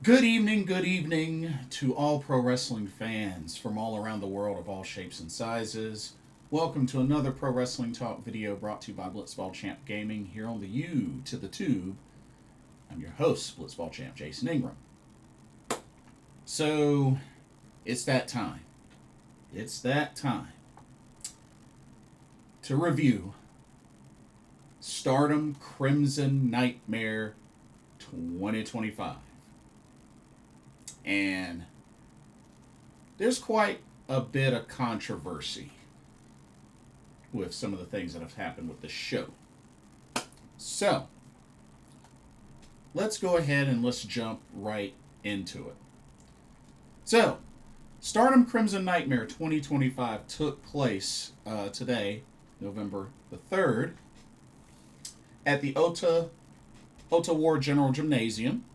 Good evening to all pro wrestling fans from all around the world of all shapes and sizes. Welcome to another Pro Wrestling Talk video brought to you by Blitzball Champ Gaming here on the U to the Tube. I'm your host, Blitzball Champ Jason Ingram. So, it's that time. It's that time to review Stardom Crimson Nightmare 2025. And there's quite a bit of controversy with some of the things that have happened with the show. So, let's go ahead and let's jump right into it. So, Stardom Crimson Nightmare 2025 took place today, November the 3rd, at the Ota War General Gymnasium,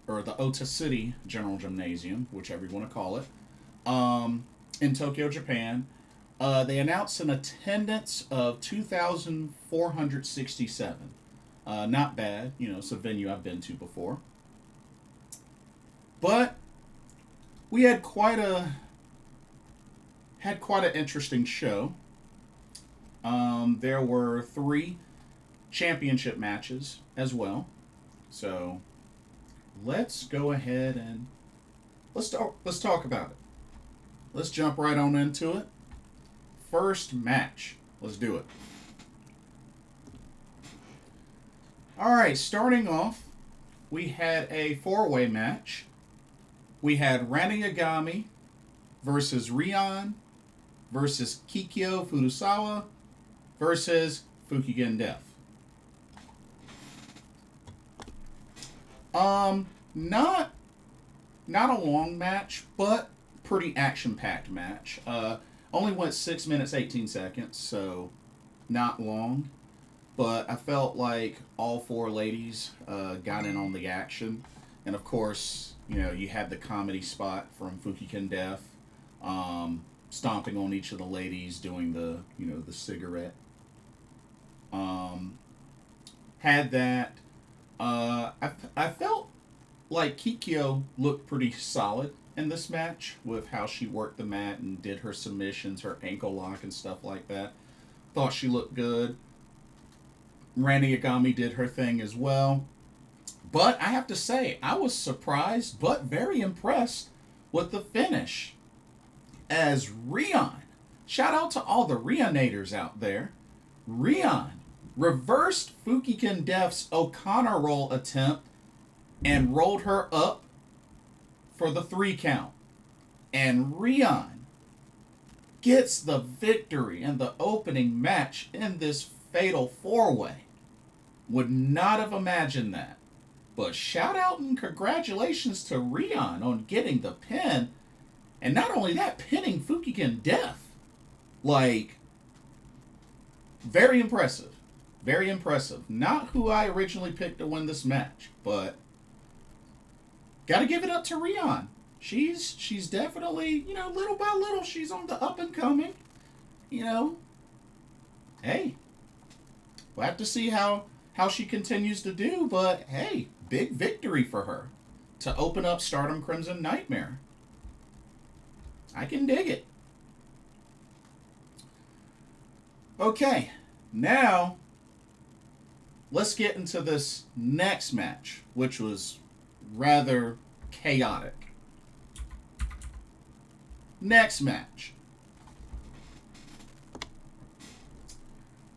or the Ota City General Gymnasium, whichever you want to call it, in Tokyo, Japan. They announced an attendance of 2,467. Not bad, it's a venue I've been to before. But we had quite an interesting show. There were 3 championship matches as well. So let's go ahead and let's talk about it. Let's jump right on into it. First match. Let's do it. Alright, starting off, we had a 4-way match. We had Ranna Yagami versus Rian versus Kikyo Furusawa versus Fukigen Death. Not a long match, but pretty action-packed match. Only went 6 minutes, 18 seconds, so not long. But I felt like all 4 ladies got in on the action. And of course, you had the comedy spot from Fukigen Death, stomping on each of the ladies, doing the cigarette. Had that. I felt like Kikyo looked pretty solid in this match with how she worked the mat and did her submissions, her ankle lock and stuff like that. Thought she looked good. Ranna Yagami did her thing as well. But I have to say, I was surprised but very impressed with the finish. As Rian, shout out to all the Rianators out there. Rian reversed Fukigen Death's O'Connor roll attempt and rolled her up for the 3 count. And Rian gets the victory in the opening match in this fatal 4-way. Would not have imagined that. But shout out and congratulations to Rian on getting the pin. And not only that, pinning Fukigen Death. Very impressive. Very impressive. Not who I originally picked to win this match, but gotta give it up to Rian. She's definitely, little by little, she's on the up and coming. Hey, we'll have to see how she continues to do, but hey, big victory for her to open up Stardom Crimson Nightmare. I can dig it. Okay, now let's get into this next match, which was rather chaotic. Next match.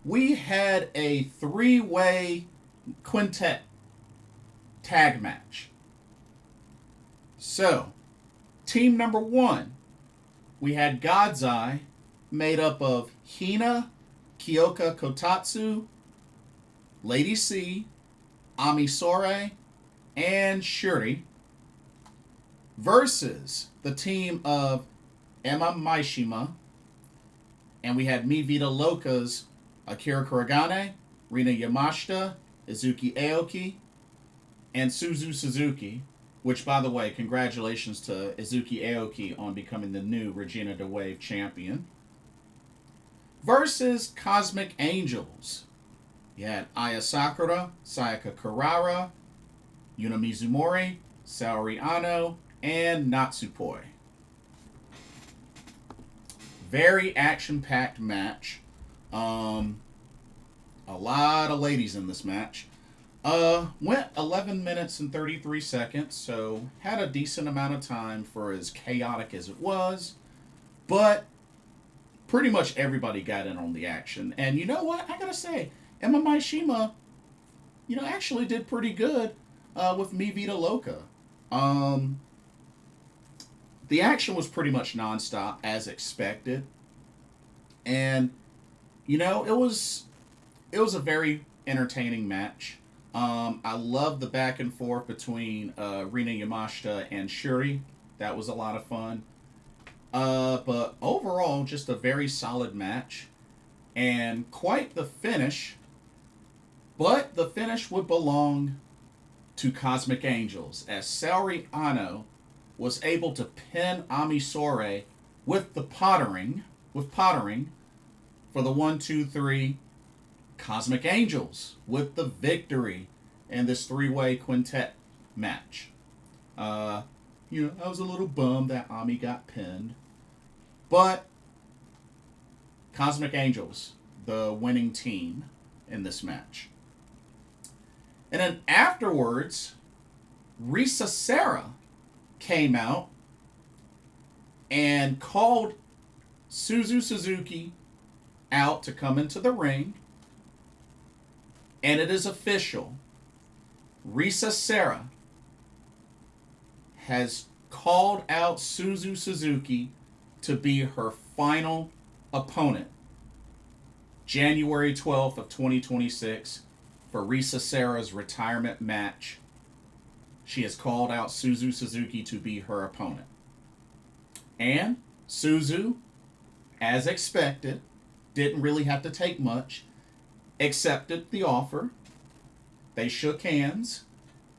We had a 3-way quintet tag match. So, team number 1, we had God's Eye, made up of Hina, Kiyoka Kotatsu, Lady C, Sohrei, and Syuri, versus the team of Emma Maishima, and we had Mi Vida Loca's Akira Kurogane, Rina Yamashita, Izuki Aoki, and Suzu Suzuki, which, by the way, congratulations to Izuki Aoki on becoming the new Regina de Wave champion, versus Cosmic Angels. You had Aya Sakura, Sayaka Kurara, Yuna Mizumori, Saori Anou, and Natsupoi. Very action-packed match. A lot of ladies in this match. Went 11 minutes and 33 seconds, so had a decent amount of time for as chaotic as it was. But pretty much everybody got in on the action. And you know what? I gotta say, Emma Maishima, actually did pretty good with Mi Vida Loca. The action was pretty much nonstop, as expected. And, it was a very entertaining match. I love the back and forth between Rina Yamashita and Syuri. That was a lot of fun. But overall, just a very solid match. And quite the finish. But the finish would belong to Cosmic Angels, as Saori Anou was able to pin Ami Sohrei with pottering for the 1-2-3. Cosmic Angels with the victory in this three-way quintet match. I was a little bummed that Ami got pinned. But Cosmic Angels, the winning team in this match. And then afterwards, Risa Sera came out and called Suzuki out to come into the ring. And it is official. Risa Sera has called out Suzuki to be her final opponent. January 12th of 2026 for Risa Sera's retirement match. She has called out Suzuki to be her opponent. And Suzu, as expected, didn't really have to take much, accepted the offer. They shook hands.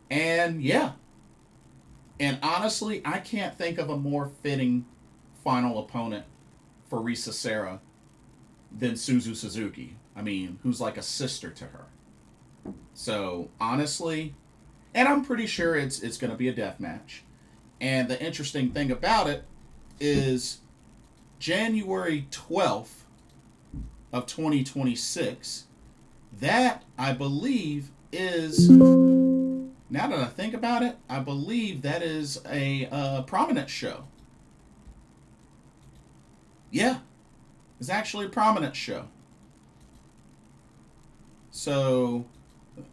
And yeah. And honestly, I can't think of a more fitting final opponent for Risa Sera than Suzuki. I mean, who's like a sister to her. So, honestly, and I'm pretty sure it's going to be a death match. And the interesting thing about it is January 12th of 2026, that, I believe, is, now that I think about it, I believe that is a Prominence show. Yeah, it's actually a Prominence show. So, let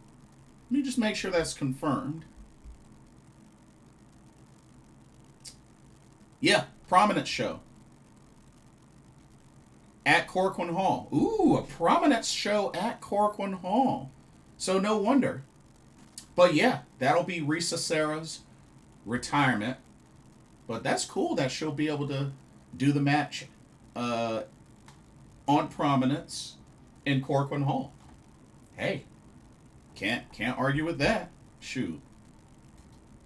me just make sure that's confirmed. Yeah, Prominence show. At Corcoran Hall. Ooh, a Prominence show at Corcoran Hall. So no wonder. But yeah, that'll be Risa Sera's retirement. But that's cool that she'll be able to do the match on Prominence in Corcoran Hall. Hey, can't argue with that. Shoot.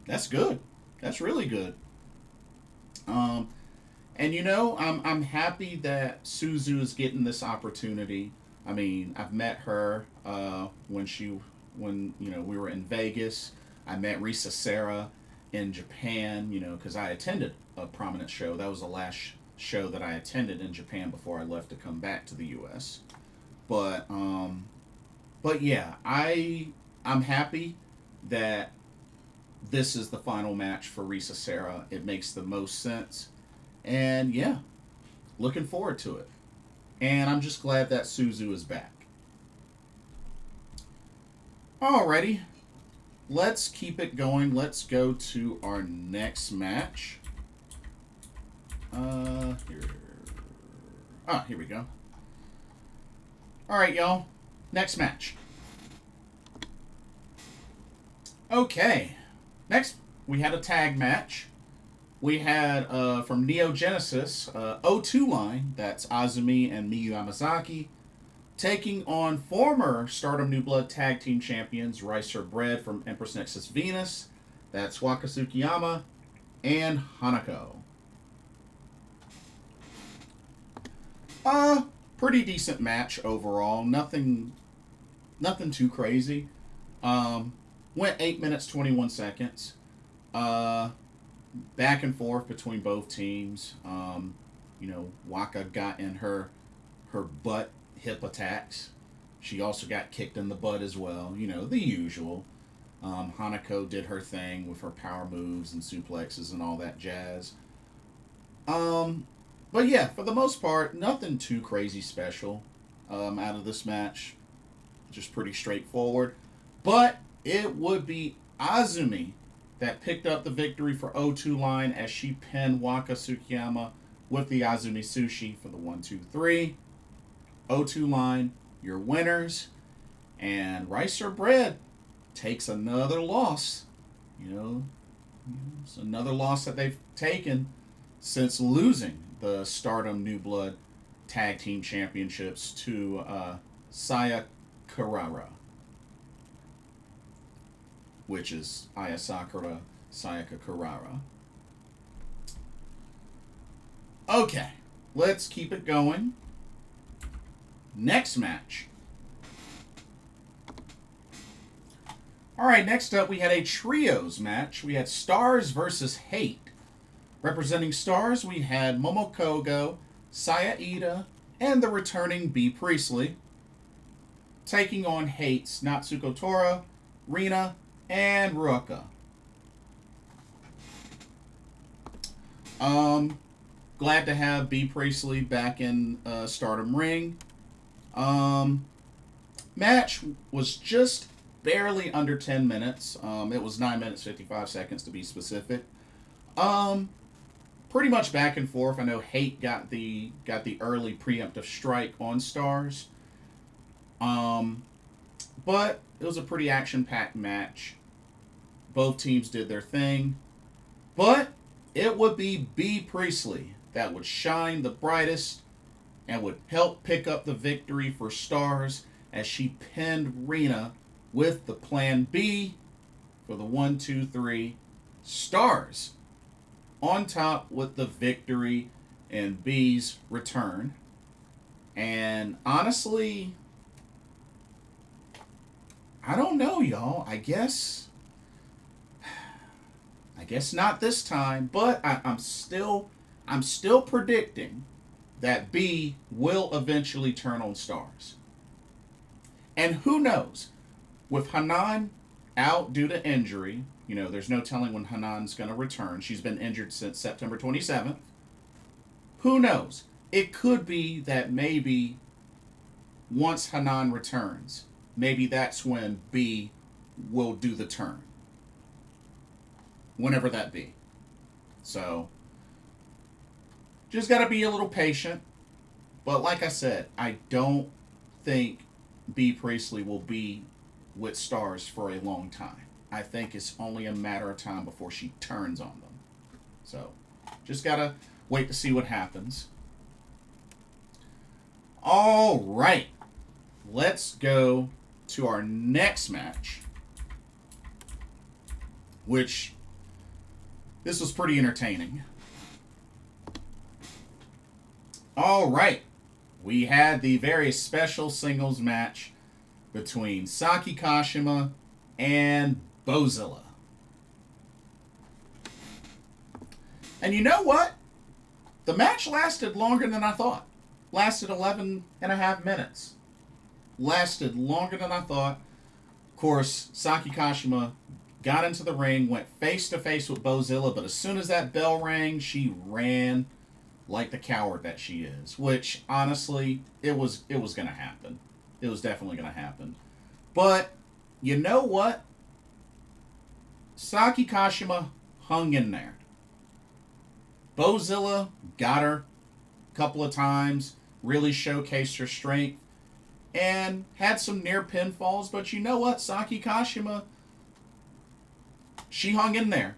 That's good. That's really good. And I'm happy that Suzu is getting this opportunity. I mean, I've met her when we were in Vegas. I met Risa Sera in Japan, because I attended a Prominence show. That was the last show that I attended in Japan before I left to come back to the U.S. But yeah, I'm happy that this is the final match for Risa Sera. It makes the most sense. And yeah, looking forward to it. And I'm just glad that Suzu is back. Alrighty, let's keep it going. Let's go to our next match. Here we go. Alright, y'all. Next match. Okay. Next, we had a tag match. We had, from Neo Genesis, O2 line, that's Azumi and Miyu Amazaki, taking on former Stardom New Blood Tag Team Champions, Rice or Bread from Empress Nexus Venus, that's Waka Tsukiyama, and Hanako. Pretty decent match overall. Nothing too crazy. Went 8 minutes, 21 seconds. Uh, Back and forth between both teams. Waka got in her butt hip attacks. She also got kicked in the butt as well. The usual. Hanako did her thing with her power moves and suplexes and all that jazz. Um, but yeah, for the most part, nothing too crazy special out of this match. Just pretty straightforward. But it would be Azumi that picked up the victory for O2 line as she pinned Waka Tsukiyama with the Azumi Sushi for the 1-2-3. O2 line, your winners. And Rice or Bread takes another loss. It's another loss that they've taken since losing the Stardom New Blood Tag Team Championships to Kurara, which is Aya Sakura, Sayaka Kurara. Okay, let's keep it going. Next match. Alright, next up we had a trios match. We had Stars versus H.A.T.E. Representing Stars, we had Momokogo, Sayaida, and the returning B. Priestley. Taking on H.A.T.'s Natsuko Tora, Rina, and Ruka. Glad to have B. Priestley back in Stardom Ring. Match was just barely under 10 minutes. It was 9 minutes 55 seconds to be specific. Pretty much back and forth. I know H.A.T.E. got the early preemptive strike on Stars. But it was a pretty action-packed match. Both teams did their thing. But it would be B. Priestley that would shine the brightest and would help pick up the victory for Stars as she pinned Rina with the Plan B for the 1-2-3. Stars on top with the victory and B's return. And honestly, I don't know, y'all. I guess not this time, but I'm still predicting that B will eventually turn on Stars. And who knows? With Hanan out due to injury, there's no telling when Hanan's going to return. She's been injured since September 27th. Who knows? It could be that maybe once Hanan returns, maybe that's when B will do the turn. Whenever that be. So, just got to be a little patient. But like I said, I don't think B. Priestley will be with Stars for a long time. I think it's only a matter of time before she turns on them. So, just got to wait to see what happens. All right. Let's go to our next match, which this was pretty entertaining. All right. We had the very special singles match between Saki Kashima and Bozilla. And you know what? The match lasted longer than I thought. Lasted 11 and a half minutes. Lasted longer than I thought. Of course, Saki Kashima got into the ring, went face-to-face with Bozilla, but as soon as that bell rang, she ran like the coward that she is. Which, honestly, it was going to happen. It was definitely going to happen. But, you know what? Saki Kashima hung in there. Bozilla got her a couple of times, really showcased her strength, and had some near pinfalls, but you know what? Saki Kashima, she hung in there.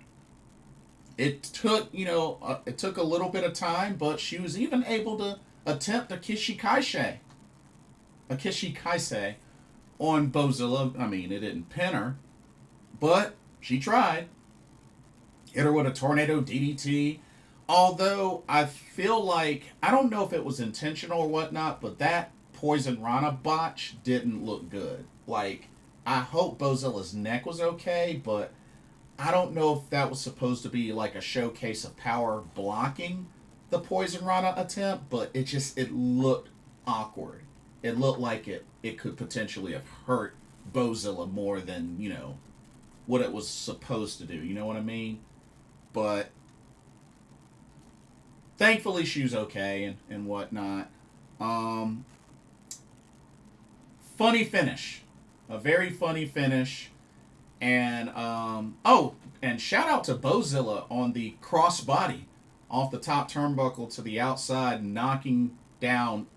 It took, it took a little bit of time, but she was even able to attempt a Kishikaise on Bozilla. I mean, it didn't pin her, but she tried. Hit her with a tornado DDT. Although I feel like, I don't know if it was intentional or whatnot, but that Poison Ranna botch didn't look good. Like, I hope Bozilla's neck was okay, but I don't know if that was supposed to be like a showcase of power blocking the Poison Rana attempt, but it looked awkward. It looked like it could potentially have hurt Bozilla more than, what it was supposed to do. You know what I mean? But thankfully she's okay and whatnot. Um, Funny finish. A very funny finish. And and shout out to Bozilla on the crossbody off the top turnbuckle to the outside, knocking down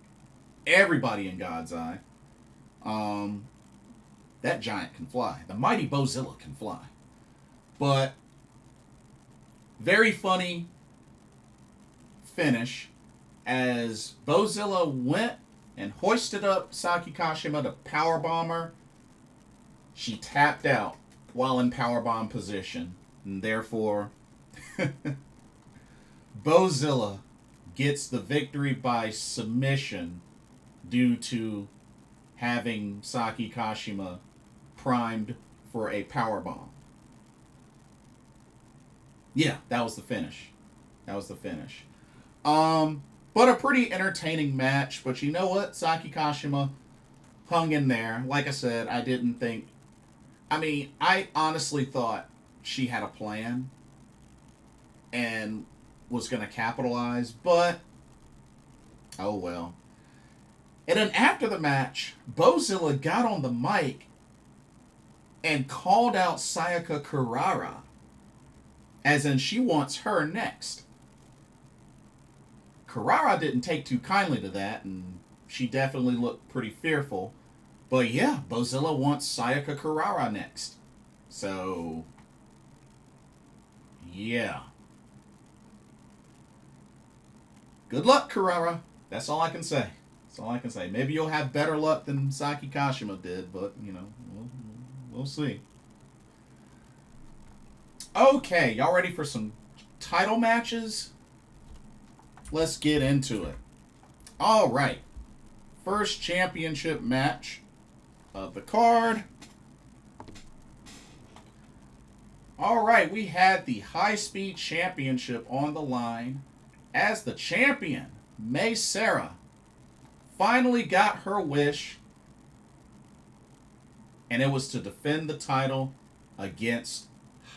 everybody in God's Eye. That giant can fly. The mighty Bozilla can fly. But very funny finish as Bozilla went and hoisted up Saki Kashima to powerbomb her. She tapped out while in powerbomb position, and therefore Bozilla gets the victory by submission due to having Saki Kashima primed for a powerbomb. Yeah, that was the finish. But a pretty entertaining match. But you know what? Saki Kashima hung in there. Like I said, I honestly thought she had a plan and was going to capitalize, but oh well. And then after the match, Bozilla got on the mic and called out Sayaka Kurara, as in she wants her next. Kurara didn't take too kindly to that, and she definitely looked pretty fearful. But yeah, Bozilla wants Sayaka Kurara next. So, yeah. Good luck, Kurara. That's all I can say. Maybe you'll have better luck than Saki Kashima did, but, we'll see. Okay, y'all ready for some title matches? Let's get into it. All right. First championship match of the card. All right, we had the High Speed Championship on the line as the champion, Mei Seira, finally got her wish, and it was to defend the title against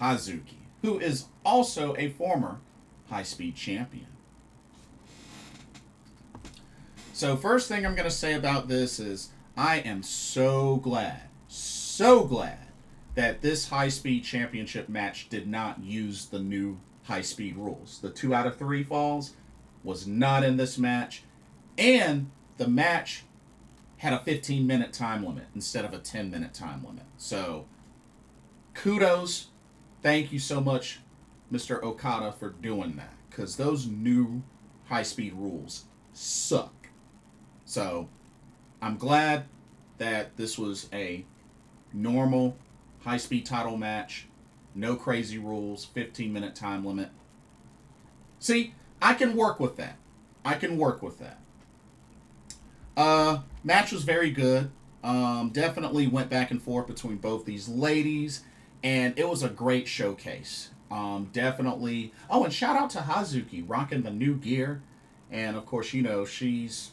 Hazuki, who is also a former High Speed champion. So first thing I'm going to say about this is I am so glad that this High Speed Championship match did not use the new High Speed rules. The 2 out of 3 falls was not in this match, and the match had a 15-minute time limit instead of a 10-minute time limit. So kudos, thank you so much, Mr. Okada, for doing that, because those new High Speed rules suck. So I'm glad that this was a normal high-speed title match. No crazy rules. 15-minute time limit. See, I can work with that. Match was very good. Definitely went back and forth between both these ladies. And it was a great showcase. Definitely. Oh, and shout out to Hazuki rocking the new gear. And, of course, she's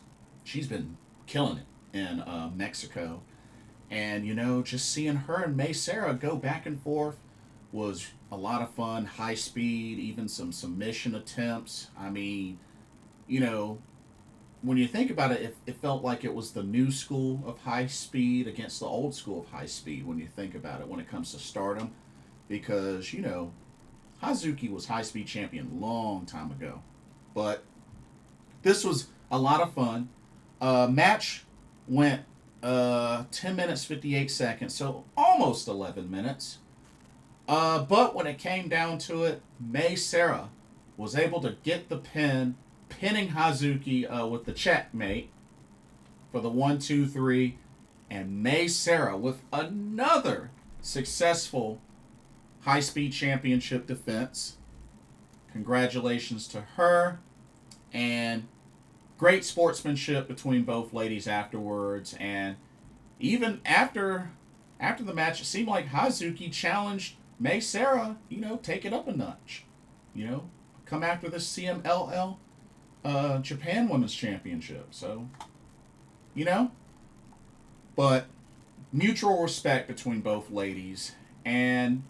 been killing it in Mexico. And, just seeing her and Mei Seira go back and forth was a lot of fun. High speed, even some submission attempts. I mean, when you think about it, it felt like it was the new school of high speed against the old school of high speed when you think about it when it comes to Stardom. Because, Hazuki was high speed champion long time ago. But this was a lot of fun. Match went 10 minutes 58 seconds, so almost 11 minutes. But when it came down to it, Mei Seira was able to get the pin, pinning Hazuki with the checkmate for the 1-2-3, and Mei Seira with another successful high-speed championship defense. Congratulations to her, and great sportsmanship between both ladies afterwards. And even after the match, it seemed like Hazuki challenged May Sarah, take it up a notch. Come after the CMLL Japan Women's Championship. So, you know, but mutual respect between both ladies. And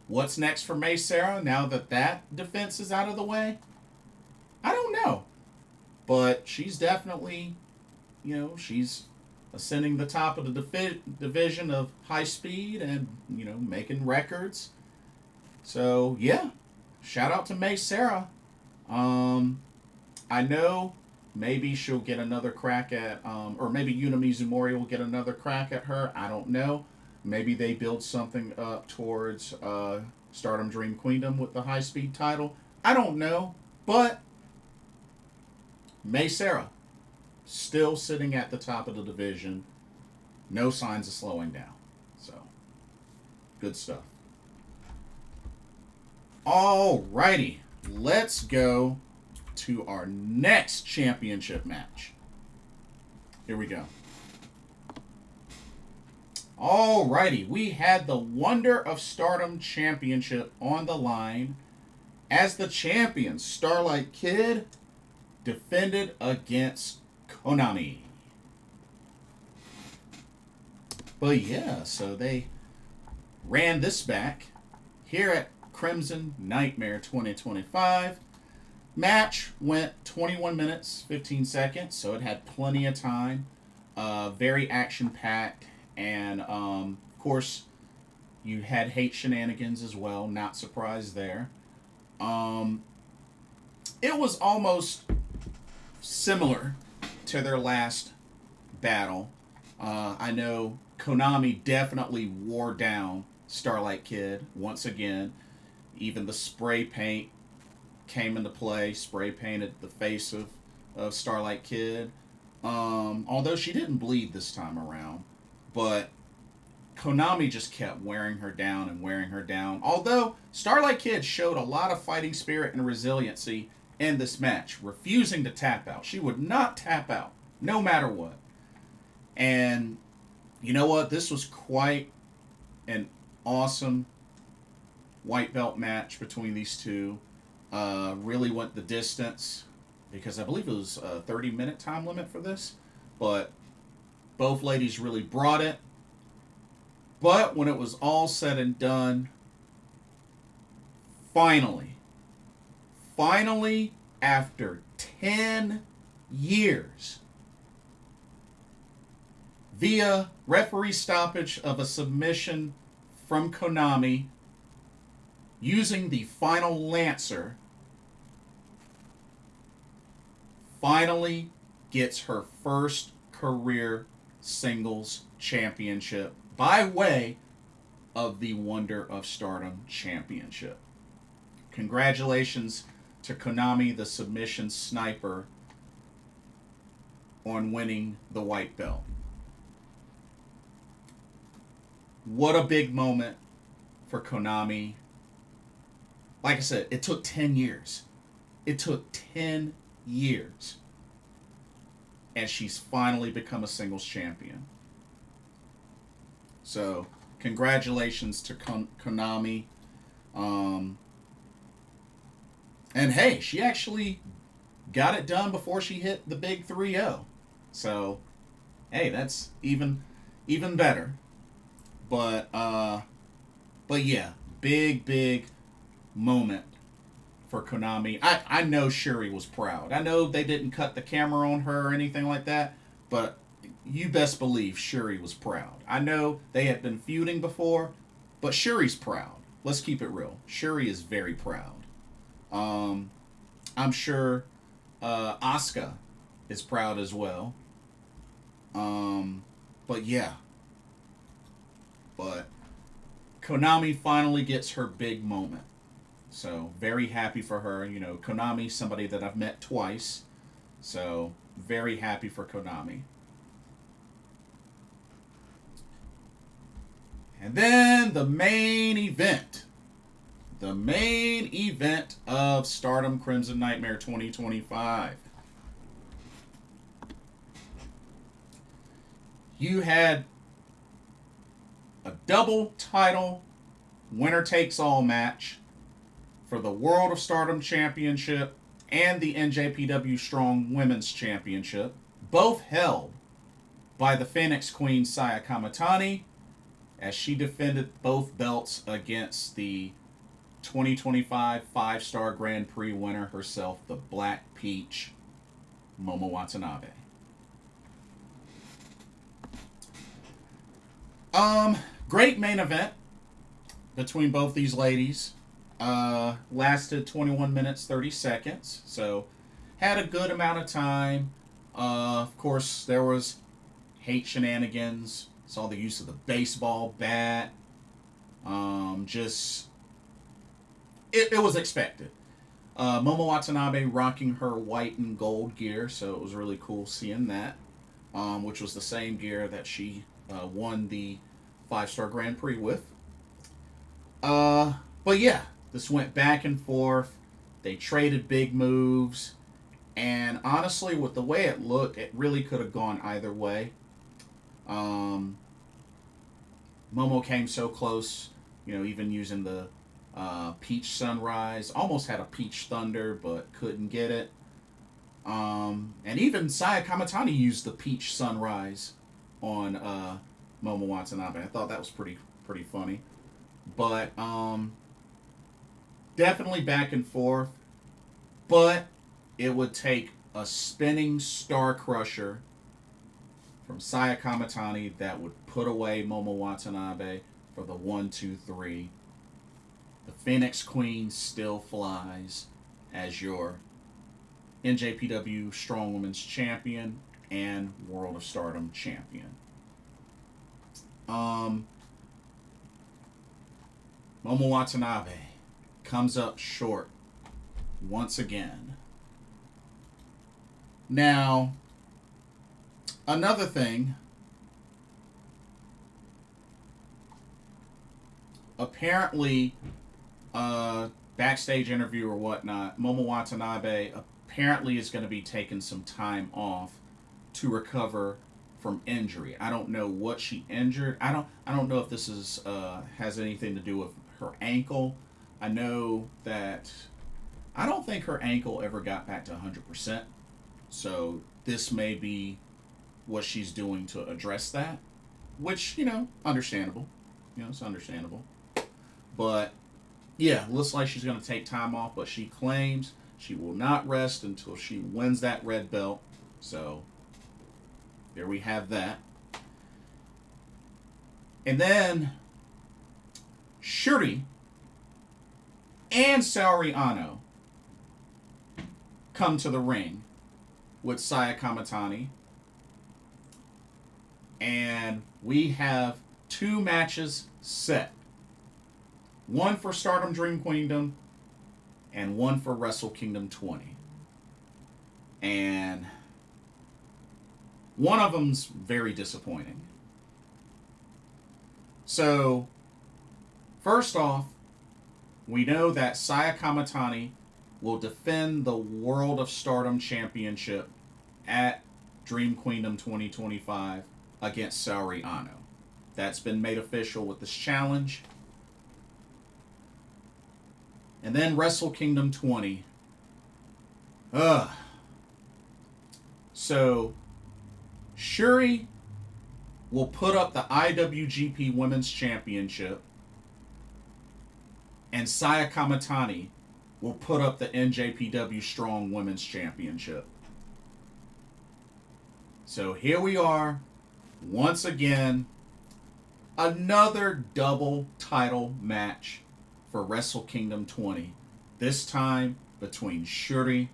what's next for May Sarah now that that defense is out of the way? I don't know. But she's definitely, she's ascending the top of the division of high speed and, making records. So, yeah, shout out to May Sarah. I know maybe she'll get another crack at, or maybe Yuna Mizumori will get another crack at her. I don't know. Maybe they build something up towards Stardom Dream Queendom with the high speed title. I don't know. But May Sarah, still sitting at the top of the division. No signs of slowing down. So, good stuff. Alrighty. Let's go to our next championship match. Here we go. Alrighty. We had the Wonder of Stardom Championship on the line as the champion, Starlight Kid, defended against Konami. But yeah, so they ran this back here at Crimson Nightmare 2025. Match went 21 minutes, 15 seconds, so it had plenty of time. Very action-packed, and of course, you had hate shenanigans as well. Not surprised there. It was almost similar to their last battle. I know Konami definitely wore down Starlight Kid once again. Even the spray paint came into play. Spray painted the face of Starlight Kid. Although she didn't bleed this time around. But Konami just kept wearing her down and wearing her down. Although Starlight Kid showed a lot of fighting spirit and resiliency in this match, refusing to tap out. She would not tap out, no matter what. And you know what? This was quite an awesome white belt match between these two. Really went the distance because I believe it was a 30-minute time limit for this. But both ladies really brought it. But when it was all said and done, finally, after 10 years, via referee stoppage of a submission from Konami, using the final Lancer, finally gets her first career singles championship by way of the Wonder of Stardom Championship. Congratulations to Konami, the submission sniper, on winning the white belt. What a big moment for Konami. Like I said, it took 10 years. It took 10 years. And she's finally become a singles champion. So, congratulations to Konami. And hey, she actually got it done before she hit the big 3-0. So, hey, that's even better. But yeah, big moment for Konami. I know Syuri was proud. I know they didn't cut the camera on her or anything like that, but you best believe Syuri was proud. I know they had been feuding before, but Syuri's proud. Let's keep it real. Syuri is very proud. I'm sure Asuka is proud as well. But yeah. But Konami finally gets her big moment. So, very happy for her. You know, Konami, somebody that I've met twice. So, very happy for Konami. And then the main event. The main event of Stardom Crimson Nightmare 2025. You had a double title winner takes all match for the World of Stardom Championship and the NJPW Strong Women's Championship, both held by the Phoenix Queen Sayaka Kamitani, as she defended both belts against the 2025 5-star Grand Prix winner herself, the Black Peach, Momo Watanabe. Great main event between both these ladies. Lasted 21 minutes 30 seconds, so had a good amount of time. Of course, there was hate shenanigans. Saw the use of the baseball bat. It was expected. Momo Watanabe rocking her white and gold gear, so it was really cool seeing that. Which was the same gear that she won the 5-star Grand Prix with. But yeah, this went back and forth. They traded big moves. And honestly, with the way it looked, it really could have gone either way. Momo came so close, even using the Peach Sunrise. Almost had a Peach Thunder, but couldn't get it. And even Sayaka Kamitani used the Peach Sunrise on Momo Watanabe. I thought that was pretty funny. But definitely back and forth. But it would take a spinning Star Crusher from Sayaka Kamitani that would put away Momo Watanabe for the 1-2-3. The Phoenix Queen still flies as your NJPW Strong Women's Champion and World of Stardom Champion. Momo Watanabe comes up short once again. Now, another thing, apparently, backstage interview or whatnot, Momo Watanabe apparently is going to be taking some time off to recover from injury. I don't know what she injured. I don't know if this is has anything to do with her ankle. I know that I don't think her ankle ever got back to 100%. So this may be what she's doing to address that, which, understandable. It's understandable. But yeah, looks like she's going to take time off, but she claims she will not rest until she wins that red belt. So there we have that. And then Syuri and Saori Anou come to the ring with Sayaka Kamitani. And we have 2 matches set. One for Stardom Dream Queendom and one for Wrestle Kingdom 20. And one of them's very disappointing. So, first off, we know that Sayaka Kamitani will defend the World of Stardom Championship at Dream Queendom 2025 against Saori Anou. That's been made official with this challenge. And then Wrestle Kingdom 20. So, Syuri will put up the IWGP Women's Championship, and Sayaka Kamitani will put up the NJPW Strong Women's Championship. So here we are, once again, another double title match for Wrestle Kingdom 20. This time between Syuri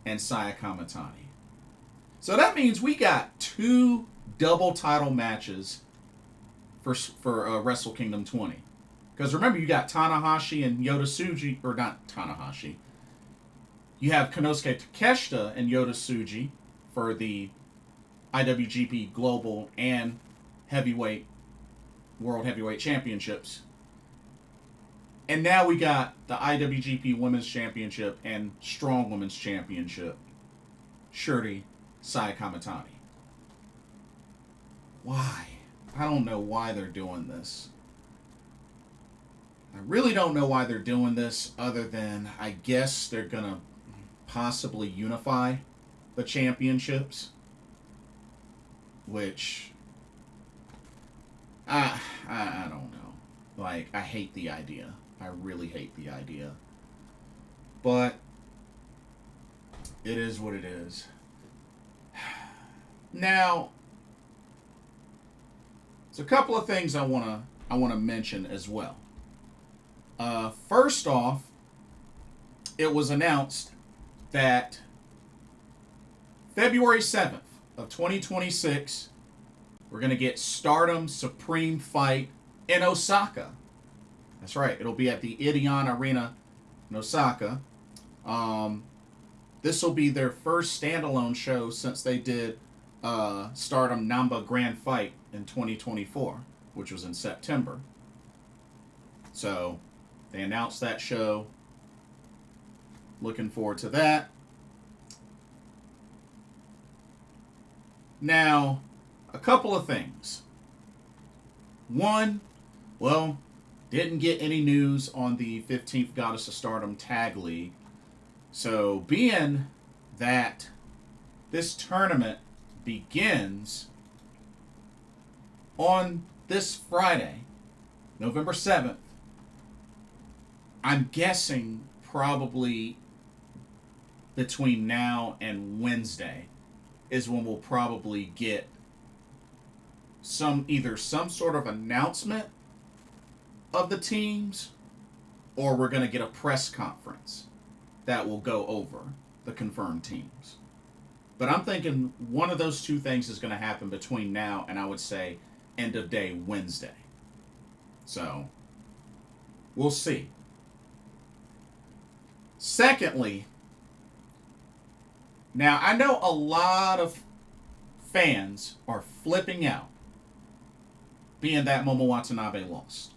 and Sayaka Kamitani. So that means we got 2 double title matches for Wrestle Kingdom 20. Because remember, you got Tanahashi and Yota Tsuji, or not Tanahashi. You have Konosuke Takeshita and Yota Tsuji for the IWGP Global and Heavyweight, World Heavyweight Championships. And now we got the IWGP Women's Championship and Strong Women's Championship. Syuri, Sayaka Kamitani. Why? I don't know why they're doing this. I really don't know why they're doing this other than I guess they're going to possibly unify the championships, which I don't know. Like, I hate the idea. I really hate the idea. But it is what it is. Now, there's a couple of things I wanna mention as well. First off, it was announced that February 7th of 2026, we're going to get Stardom Supreme Fight in Osaka. That's right. It'll be at the Ideon Arena in Osaka. This will be their first standalone show since they did Stardom Namba Grand Fight in 2024, which was in September. So they announced that show. Looking forward to that. Now, a couple of things. One, well, didn't get any news on the 15th Goddess of Stardom Tag League. So, being that this tournament begins on this Friday, November 7th, I'm guessing probably between now and Wednesday is when we'll probably get either some sort of announcement of the teams, or we're going to get a press conference that will go over the confirmed teams. But I'm thinking one of those two things is going to happen between now and, I would say, end of day Wednesday. So, we'll see. Secondly, now I know a lot of fans are flipping out, being that Momo Watanabe lost.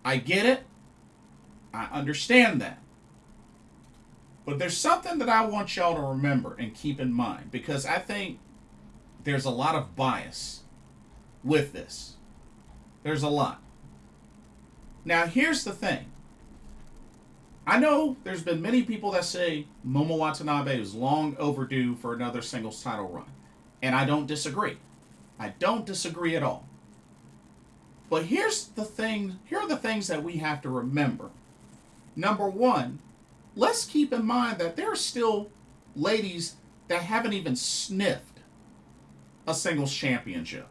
I get it. I understand that. But there's something that I want y'all to remember and keep in mind, because I think there's a lot of bias with this. There's a lot. Now, here's the thing. I know there's been many people that say Momo Watanabe is long overdue for another singles title run. And I don't disagree. I don't disagree at all. But here's the thing. Here are the things that we have to remember. Number one, let's keep in mind that there are still ladies that haven't even sniffed a singles championship.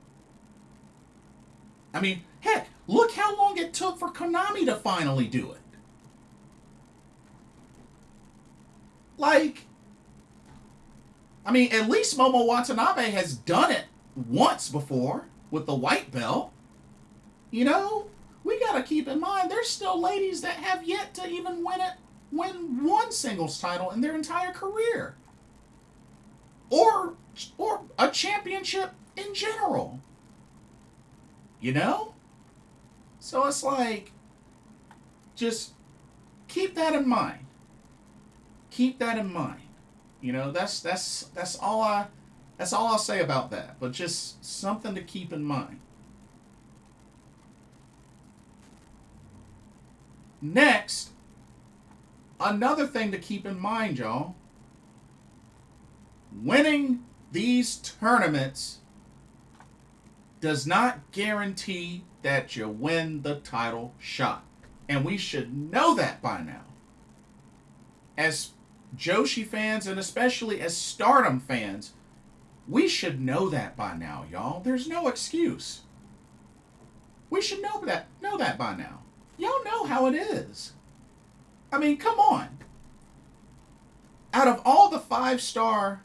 I mean, heck, look how long it took for Konami to finally do it. Like, I mean, at least Momo Watanabe has done it once before with the white belt. You know, we got to keep in mind there's still ladies that have yet to even win one singles title in their entire career. Or a championship in general. You know? So it's like, just keep that in mind. Keep that in mind. You know, that's all I'll say about that. But just something to keep in mind. Next, another thing to keep in mind, y'all. Winning these tournaments does not guarantee that you win the title shot. And we should know that by now. As Joshi fans, and especially as Stardom fans, we should know that by now, y'all. There's no excuse. We should know that by now. Y'all know how it is. I mean, come on. Out of all the 5-star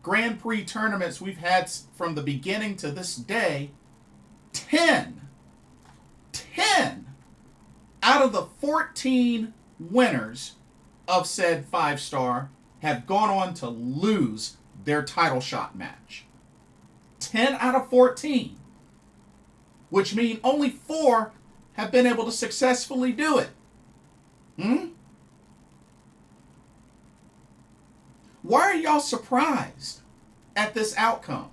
Grand Prix tournaments we've had from the beginning to this day, 10 out of the 14 winners of said 5-star have gone on to lose their title shot match. 10 out of 14. Which means only 4 have been able to successfully do it. Why are y'all surprised at this outcome?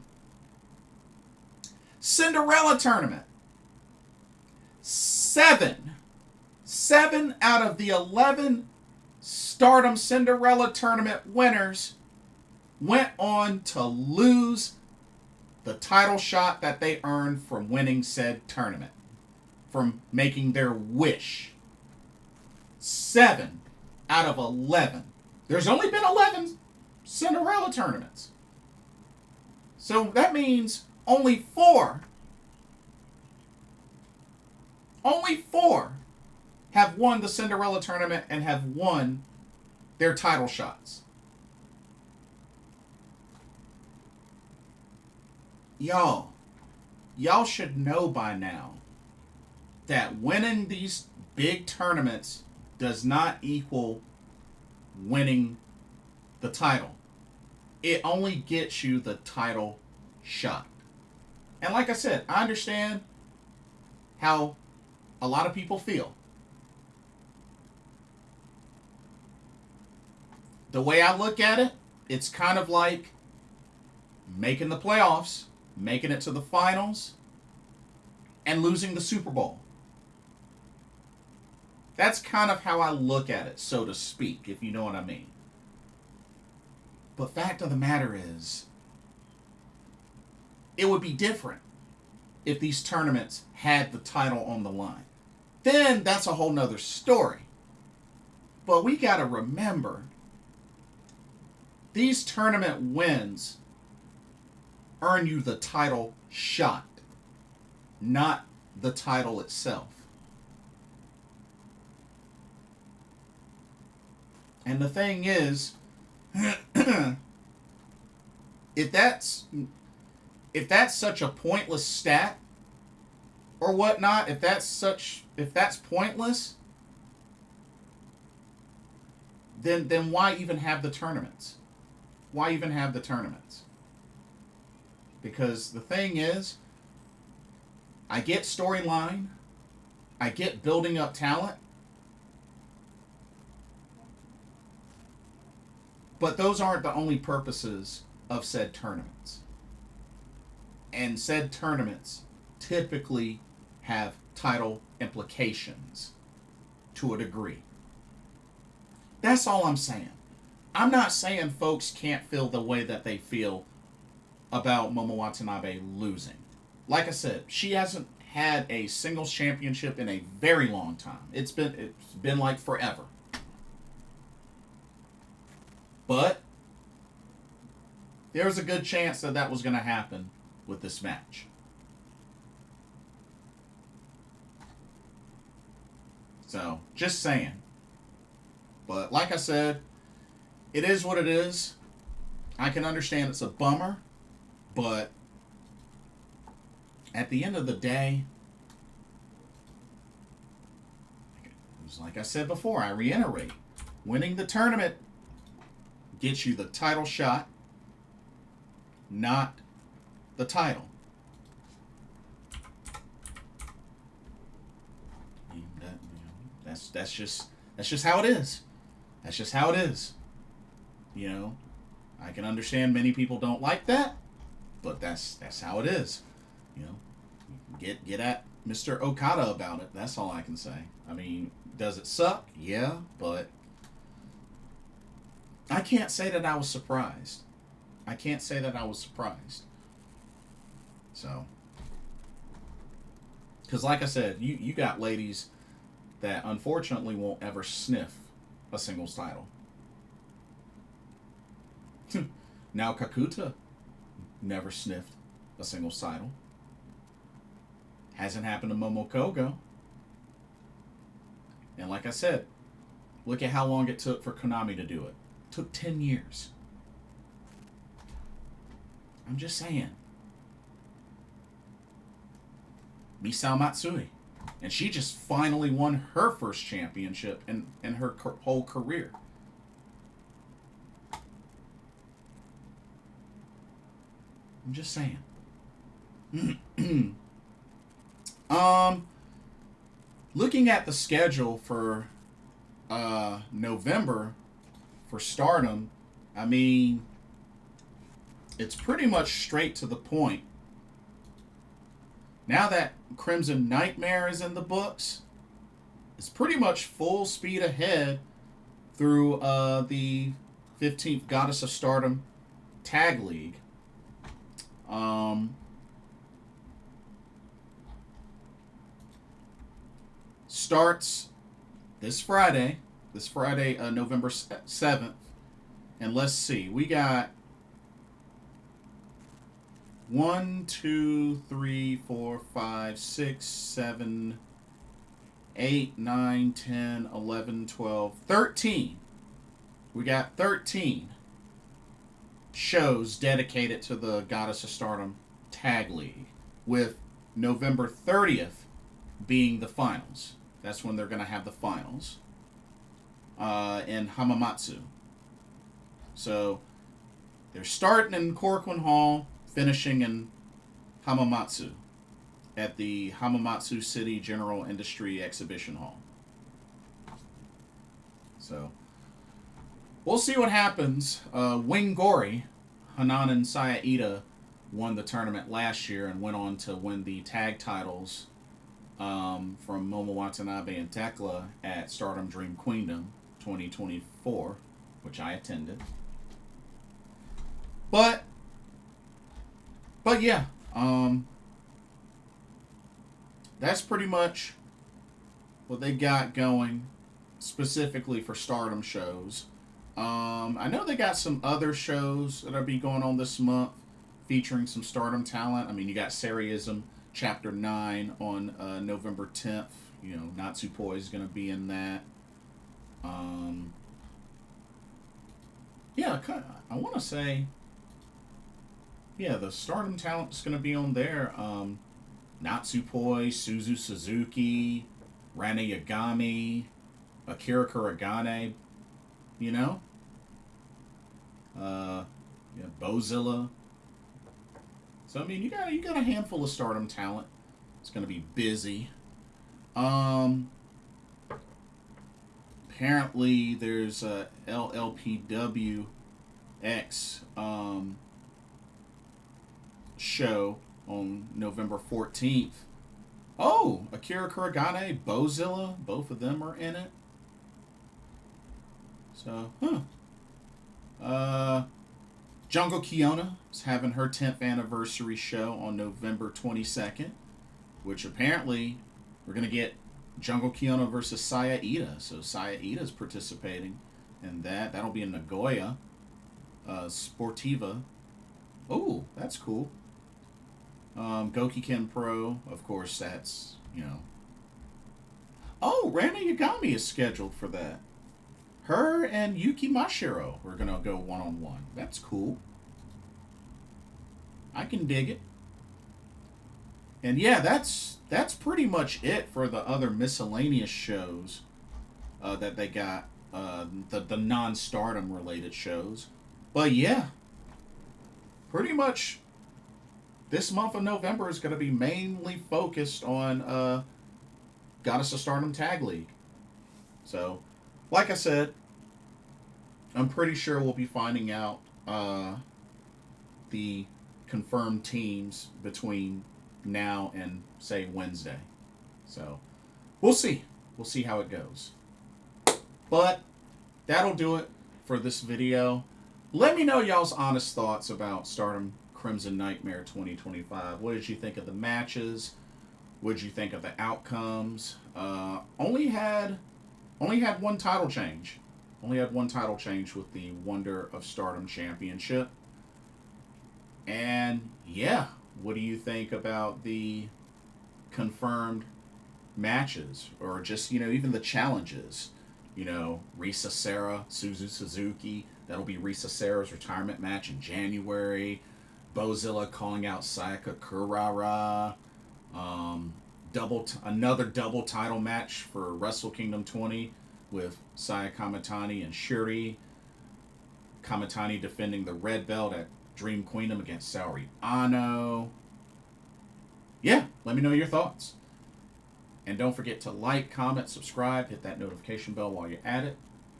Cinderella tournament. Seven out of the 11 Stardom Cinderella Tournament winners went on to lose the title shot that they earned from winning said tournament, from making their wish. 7 out of 11. There's only been 11 Cinderella tournaments. So that means only 4 have won the Cinderella tournament and have won their title shots. Y'all should know by now that winning these big tournaments does not equal winning the title. It only gets you the title shot. And like I said, I understand how a lot of people feel. The way I look at it, it's kind of like making the playoffs, making it to the finals, and losing the Super Bowl. That's kind of how I look at it, so to speak, if you know what I mean. But fact of the matter is, it would be different if these tournaments had the title on the line. Then that's a whole nother story. But we got to remember, these tournament wins earn you the title shot, not the title itself. And the thing is, if that's such a pointless stat or whatnot, if that's pointless, then why even have the tournaments? Why even have the tournaments? Because the thing is, I get storyline, I get building up talent, but those aren't the only purposes of said tournaments. And said tournaments typically have title implications to a degree. That's all I'm saying. I'm not saying folks can't feel the way that they feel about Momo Watanabe losing. Like I said, she hasn't had a singles championship in a very long time. It's been like forever. But there was a good chance that was going to happen with this match. So, just saying. But like I said, it is what it is. I can understand it's a bummer, but at the end of the day, like I said before, I reiterate, winning the tournament gets you the title shot, not the title. That's just how it is. That's just how it is. You know, I can understand many people don't like that, but that's how it is. You know, get at Mr. Okada about it. That's all I can say. I mean, does it suck? Yeah, but I can't say that I was surprised. I can't say that I was surprised. So, because like I said, you got ladies that unfortunately won't ever sniff a singles title. Now Kakuta never sniffed a singles title. Hasn't happened to Momo Kogo. And like I said, look at how long it took for Konami to do it. It took 10 years. I'm just saying. Misao Matsui. And she just finally won her first championship in her whole career. I'm just saying. Looking at the schedule for November for Stardom, I mean, it's pretty much straight to the point. now that Crimson Nightmare is in the books, it's pretty much full speed ahead through the 15th Goddess of Stardom Tag League. Starts this Friday, November 7th. And let's see, we got 1, 2, 3, 4, 5, 6, 7, 8, 9, 10, 11, 12, 13. We got 13 shows dedicated to the Goddess of Stardom Tag League, with November 30th being the finals. That's when they're going to have the finals in Hamamatsu. So they're starting in Korakuen Hall, finishing in Hamamatsu at the Hamamatsu City General Industry Exhibition Hall. So we'll see what happens. Wing Gori, Hanan and Sayaka won the tournament last year and went on to win the tag titles from Momo Watanabe and Tekla at Stardom Dream Queendom 2024, which I attended. But yeah, that's pretty much what they got going specifically for Stardom shows. I know they got some other shows that'll be going on this month featuring some Stardom talent. I mean, you got Seriism Chapter 9 on November 10th. You know, Natsupoi is going to be in that. Yeah, I want to say, yeah, the Stardom talent is going to be on there. Natsupoi, Suzuki, Ranna Yagami, Akira Kurogane, you know? Yeah, Bozilla. So, I mean, you got a handful of Stardom talent. It's going to be busy. Apparently, there's a LLPWX show on November 14th. Oh, Akira Kurogane, Bozilla, both of them are in it. So, Jungle Kiona is having her 10th anniversary show on November 22nd, which apparently we're going to get Jungle Kiona versus Sayaka. So Sayaka is participating in that. That'll be in Nagoya. Sportiva. Oh, that's cool. Gokiken Pro, of course, that's, you know. Oh, Ranna Yagami is scheduled for that. Her and Yuki Mashiro are going to go one-on-one. That's cool. I can dig it. And yeah, that's pretty much it for the other miscellaneous shows that they got, the non-Stardom related shows. But yeah, pretty much this month of November is going to be mainly focused on Goddess of Stardom Tag League. So, like I said, I'm pretty sure we'll be finding out the confirmed teams between now and, say, Wednesday. So, we'll see. We'll see how it goes. But that'll do it for this video. Let me know y'all's honest thoughts about Stardom Crimson Nightmare 2025. What did you think of the matches? What did you think of the outcomes? Only had one title change. Only had one title change with the Wonder of Stardom Championship. And yeah, what do you think about the confirmed matches? Or just, you know, even the challenges? You know, Risa Sera, Suzuki. That'll be Risa Sera's retirement match in January. Bozilla calling out Sayaka Kurara. Another double title match for Wrestle Kingdom 20 with Saya Kamitani and Syuri. Kamitani defending the red belt at Dream Queendom against Saori Anou. Yeah, let me know your thoughts. And don't forget to like, comment, subscribe, hit that notification bell while you're at it.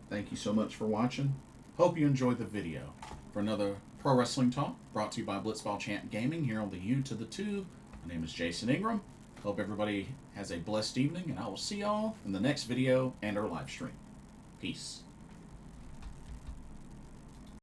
Thank you so much for watching. Hope you enjoyed the video. For another Pro Wrestling Talk, brought to you by Blitzball Champ Gaming here on the U to the Tube. My name is Jason Ingram. Hope everybody has a blessed evening, and I will see y'all in the next video and our live stream. Peace.